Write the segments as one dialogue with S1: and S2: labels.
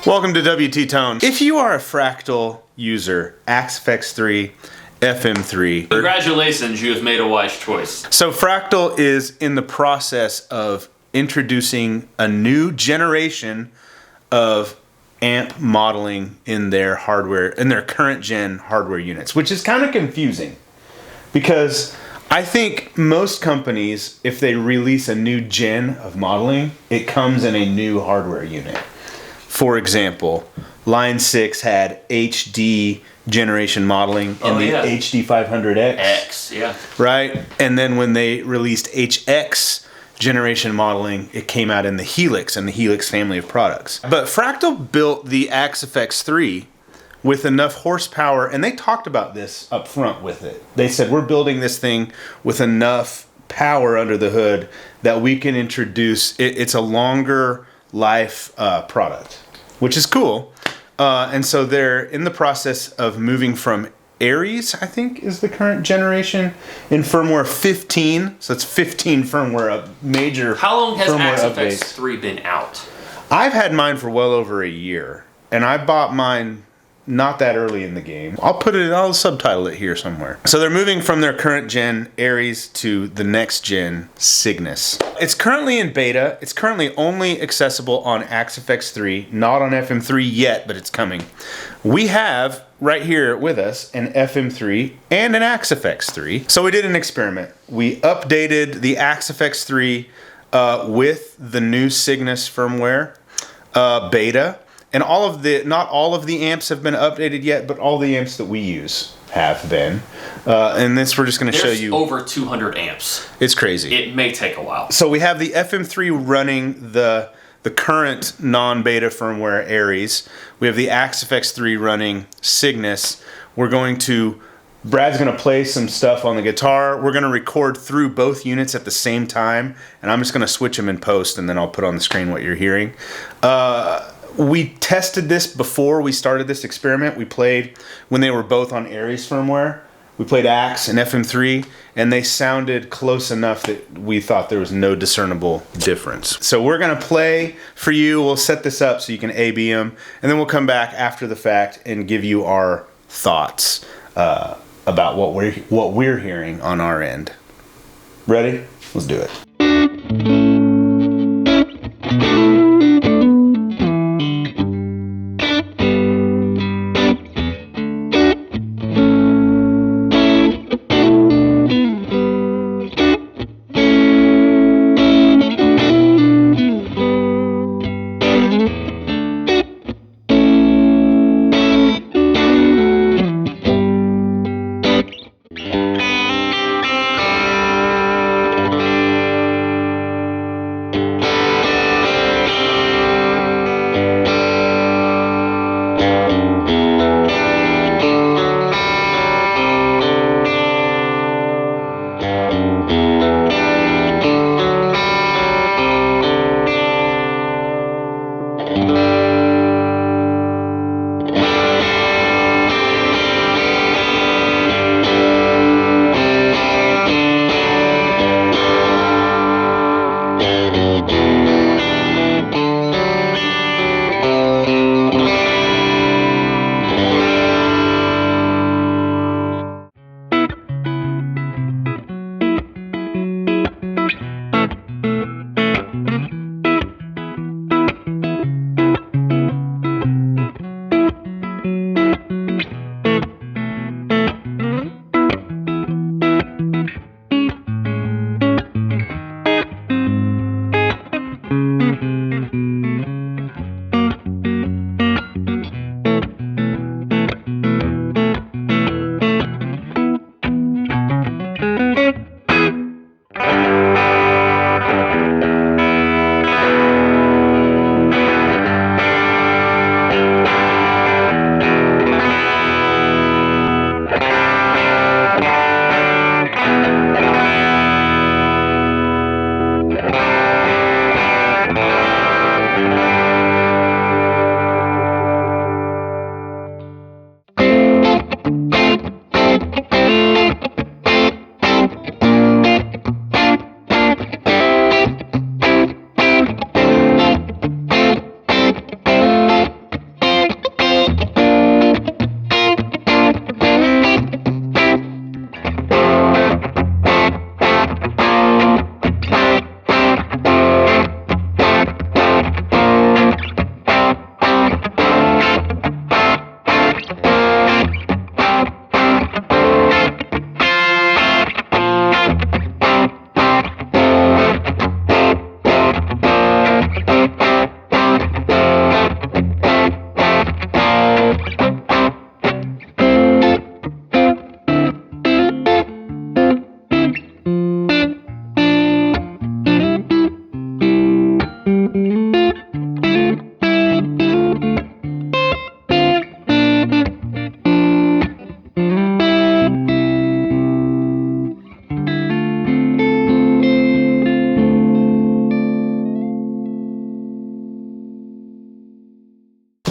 S1: Welcome to WT Tone. If you are a Fractal user, Axe-FX III FM3.
S2: Congratulations, you have made a wise choice.
S1: So Fractal is in the process of introducing a new generation of amp modeling in their hardware, in their current gen hardware units, which is kind of confusing because I think most companies, if they release a new gen of modeling, it comes in a new hardware unit. For example, Line 6 had HD generation modeling in the HD 500X.
S2: Yeah.
S1: Right? And then when they released HX generation modeling, it came out in the Helix and the Helix family of products. But Fractal built the Axe-FX III with enough horsepower, and they talked about this up front with it. They said, we're building this thing with enough power under the hood that we can introduce, it's a longer life product, which is cool. And so they're in the process of moving from Aries, I think is the current generation, in firmware 15. So it's 15 firmware major.
S2: How long has
S1: Axe-FX
S2: Axe-FX III been out?
S1: I've had mine for well over a year, and I bought mine not that early in the game. I'll subtitle it here somewhere. So they're moving from their current gen Aries to the next gen Cygnus. It's currently in beta. It's currently only accessible on Axe-FX III, not on FM3 yet, but it's coming. We have right here with us an FM3 and an Axe-FX III. So we did an experiment. We updated the Axe-FX III with the new Cygnus firmware beta. And not all of the amps have been updated yet, but all the amps that we use have been. And this we're just going to show you.
S2: Over 200 amps.
S1: It's crazy.
S2: It may take a while.
S1: So we have the FM3 running the current non-beta firmware Aries. We have the Axe-FX III running Cygnus. Brad's going to play some stuff on the guitar. We're going to record through both units at the same time, and I'm just going to switch them in post, and then I'll put on the screen what you're hearing. We tested this before we started this experiment. We played when they were both on Aries firmware. We played Axe and FM3, and they sounded close enough that we thought there was no discernible difference. So we're going to play for you. We'll set this up so you can A/B them, and then we'll come back after the fact and give you our thoughts about what we're hearing on our end. Ready? Let's do it.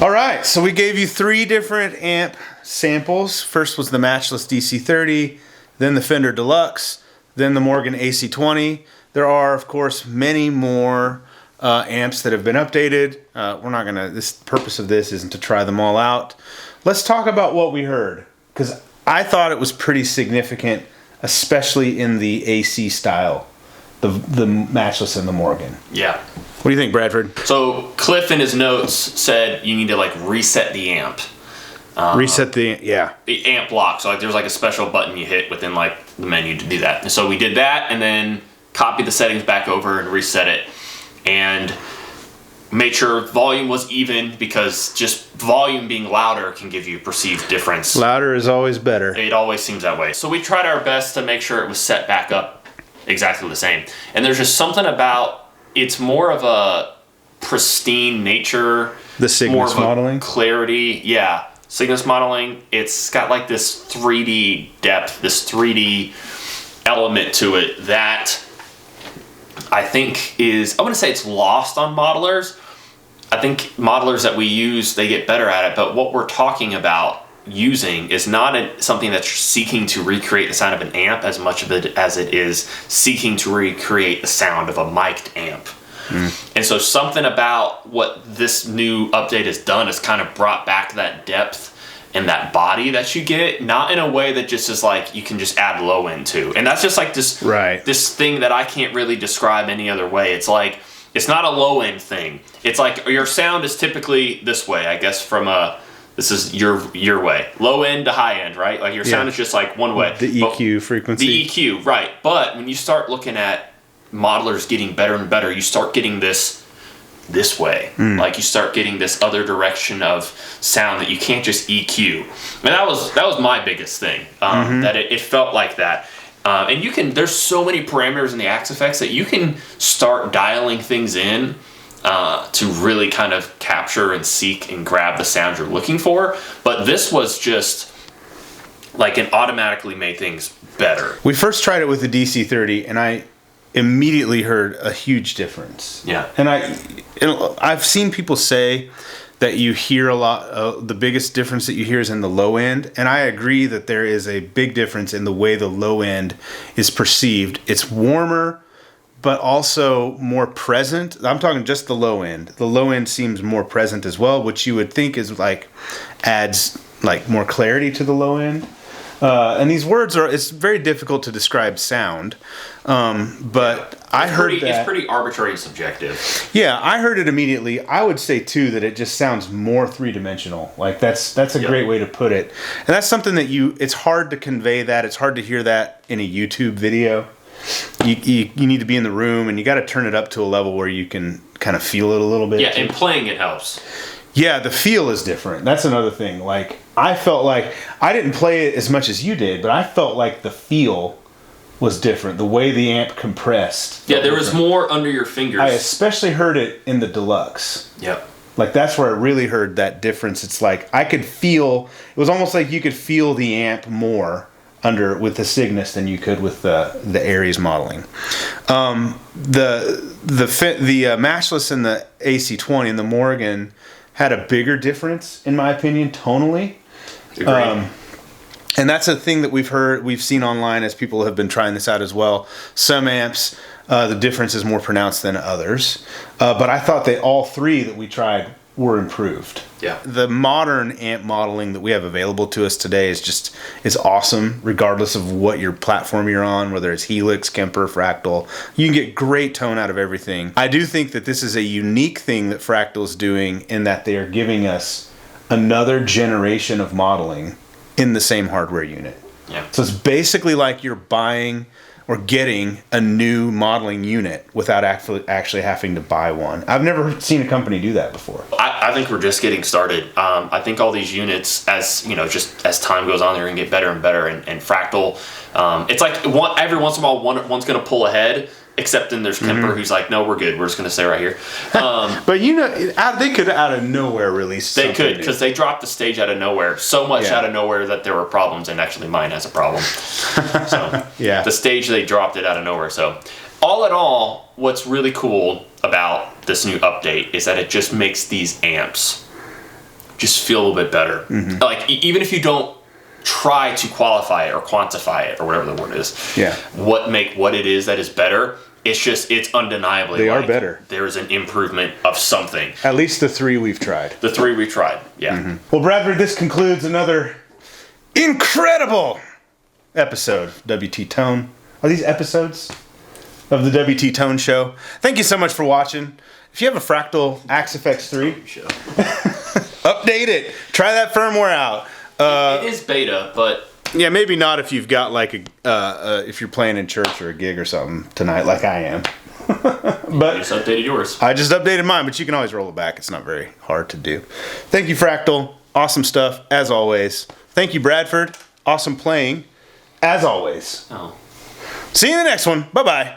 S1: All right, so we gave you 3 different amp samples. First was the Matchless DC30, then the Fender Deluxe, then the Morgan AC20. There are, of course, many more amps that have been updated. We're not gonna. This purpose of this isn't to try them all out. Let's talk about what we heard, because I thought it was pretty significant, especially in the AC style, the Matchless and the Morgan.
S2: Yeah.
S1: What do you think, Bradford?
S2: So Cliff in his notes said you need to like reset the amp.
S1: Reset the
S2: amp lock. So like there's like a special button you hit within like the menu to do that. And so we did that and then copied the settings back over and reset it. And made sure volume was even, because just volume being louder can give you perceived difference.
S1: Louder is always better.
S2: It always seems that way. So we tried our best to make sure it was set back up exactly the same. And there's just something about, it's more of a pristine nature.
S1: The Cygnus modeling?
S2: Clarity. Yeah. Cygnus modeling. It's got like this 3D depth, this 3D element to it that I think is, I wouldn't say it's lost on modelers. I think modelers that we use, they get better at it. But what we're talking about using is not something that's seeking to recreate the sound of an amp as much of it as it is seeking to recreate the sound of a mic'd amp. And so something about what this new update has done is kind of brought back that depth and that body that you get, not in a way that just is like you can just add low end to. And that's just like this this thing that I can't really describe any other way. It's like, it's not a low end thing. It's like your sound is typically this way, I guess, from a, this is your way. Low end to high end, right? Like your sound is just like one way.
S1: The EQ frequency.
S2: The EQ, right. But when you start looking at modelers getting better and better, you start getting this way. Like you start getting this other direction of sound that you can't just EQ. And that was my biggest thing. That it felt like that. And you can, there's so many parameters in the Axe-FX that you can start dialing things in to really kind of capture and seek and grab the sound you're looking for. But this was just like it automatically made things better.
S1: We first tried it with the DC30 and I immediately heard a huge difference.
S2: Yeah.
S1: And I've seen people say that you hear a lot, the biggest difference that you hear is in the low end. And I agree that there is a big difference in the way the low end is perceived. It's warmer, but also more present. I'm talking just the low end. The low end seems more present as well, which you would think is like, adds like more clarity to the low end. And these words are, it's very difficult to describe sound. But I heard that.
S2: It's pretty arbitrary and subjective.
S1: Yeah, I heard it immediately. I would say too that it just sounds more three-dimensional. Like that's a great way to put it. And that's something that it's hard to convey that. It's hard to hear that in a YouTube video. You need to be in the room and you got to turn it up to a level where you can kind of feel it a little bit.
S2: Yeah, and playing it helps.
S1: Yeah, the feel is different. That's another thing. Like I felt like I didn't play it as much as you did, but I felt like the feel was different. The way the amp compressed.
S2: Yeah, there was more under your fingers.
S1: I especially heard it in the Deluxe.
S2: Yep.
S1: Like that's where I really heard that difference. It's like I could feel. It was almost like you could feel the amp more with the Cygnus than you could with the Aries modeling. The Matchless and the AC20 and the Morgan had a bigger difference, in my opinion, tonally.
S2: Agreed.
S1: And that's a thing that we've seen online as people have been trying this out as well. Some amps, the difference is more pronounced than others. But I thought that all three that we tried were improved.
S2: Yeah.
S1: The modern amp modeling that we have available to us today is awesome, regardless of what your platform you're on, whether it's Helix, Kemper, Fractal. You can get great tone out of everything. I do think that this is a unique thing that Fractal is doing in that they are giving us another generation of modeling in the same hardware unit.
S2: Yeah.
S1: So it's basically like you're buying or getting a new modeling unit without actually having to buy one. I've never seen a company do that before.
S2: I think we're just getting started. I think all these units, as you know, just as time goes on, they're gonna get better and better. And Fractal, it's like every once in a while, one's gonna pull ahead. Except then there's Kemper who's like, no, we're good. We're just going to stay right here.
S1: But you know, they could out of nowhere release
S2: They could, because they dropped the stage out of nowhere. So much out of nowhere that there were problems, and actually mine has a problem. So
S1: yeah,
S2: the stage, they dropped it out of nowhere. So all in all, what's really cool about this new update is that it just makes these amps just feel a little bit better. Like even if you don't try to qualify it or quantify it or whatever the word is, what it is that is better. It's undeniably
S1: they are better.
S2: There is an improvement of something.
S1: At least the 3 we've tried.
S2: The 3 we've tried, yeah.
S1: Well, Bradford, this concludes another incredible episode of WT Tone. Are these episodes of the WT Tone Show? Thank you so much for watching. If you have a Fractal Axe-FX III, update it. Try that firmware out.
S2: It is beta, but...
S1: Yeah, maybe not if you've got like if you're playing in church or a gig or something tonight, like I am. But
S2: you just updated yours.
S1: I just updated mine, but you can always roll it back. It's not very hard to do. Thank you, Fractal. Awesome stuff, as always. Thank you, Bradford. Awesome playing, as always.
S2: Oh.
S1: See you in the next one. Bye-bye.